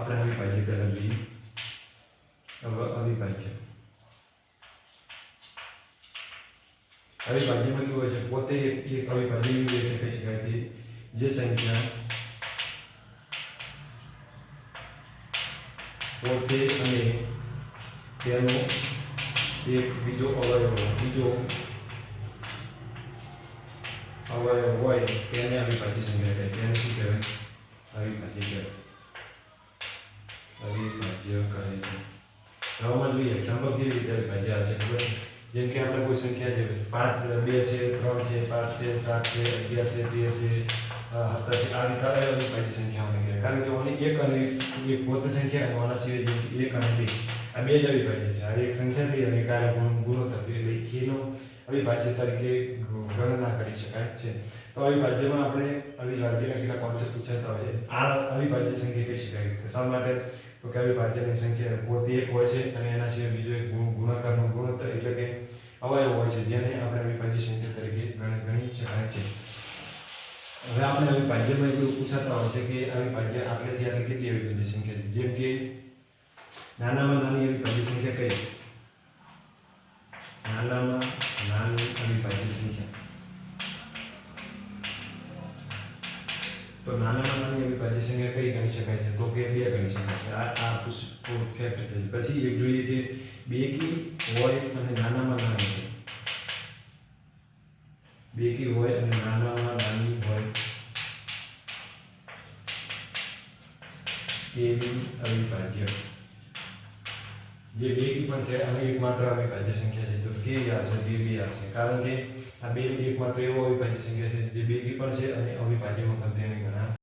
આપણે અવિભાજ્ય કરેલી અવિભાજ્ય અવિભાજ્યમાં કેવું હોય છે પોતે એક અવિભાજ્ય એવી રીતે કહી શકાય કે જે સંખ્યા પોતે અને તેનો એક બીજો અવયવ હોય તેને અવિભાજ્ય સંખ્યા કહેવાય. તેને શું કહેવાય? અવિભાજ્ય કહેવાય. અવિભાજ્ય કહે છે. આમાં જોઈએ એક્ઝામ્પલ કેવી રીતે અવિભાજ્ય આવે છે ખબર? જેમ કે આપણે કોઈ સંખ્યા છે 5 2 છે 3 છે 5 છે 7 છે 11 છે 13 છે 17 છે આ રીતે અવિભાજ્ય સંખ્યાઓને કહેવાય. કારણ કે ઓની એક અને એક પોતે સંખ્યા અને આના સિવાય જેમ કે 1 અને 2 આ બે જ અવિભાજ્ય છે. આ એક સંખ્યા થઈ અને કાર્ય ગુણોત્તર એટલે એનો અવિભાજ્ય તરીકે ગણના કરી શકાય છે. તો અવિભાજ્યમાં આપણે અવિભાજ્યના કેટલા કોન્સેપ્ટ પૂછાતા હોય છે. આ અવિભાજ્ય સંખ્યા કહી શકાય. શા માટે? તો કે અવિભાજ્યની સંખ્યા પોતે એક હોય છે અને એના સિવાય બીજો એક ગુણાકારનો ગુણોત્તર એટલે કે અવયવ હોય છે જેને આપણે અવિભાજ્ય સંખ્યા તરીકે ગણી શકાય છે. હવે આપણે અવિભાજ્યમાં એવું પૂછાતા હોય છે કે અવિભાજ્ય આપણે ત્યાં કેટલી અવિભાજ્ય સંખ્યા છે. જેમ કે નાનામાં નાની અવિભાજ્ય સંખ્યા કઈ? નાનામાં નાની અવિભાજ્ય સંખ્યા. તો નાનામાં નાની અવિભાજ્ય સંખ્યા કઈ ગણી શકાય છે? તો કે 2 ગણી શકાય છે. આ ફેક્ટ છે. પછી એક જોઈએ કે બેકી હોય અને નાનામાં નાની હોય. બેકી હોય અને નાનામાં નાની હોય તેવી અવિભાજ્ય. જે બેકી પણ છે અને એક માત્ર અવિભાજ્ય સંખ્યા છે તો કેવી આવશે? તેવી આવશે. કારણ કે આ બે એક માત્ર એવો અવિભાજ્ય સંખ્યા છે જે બેકી પણ છે અને અવિભાજ્યમાં પણ તેને ગણા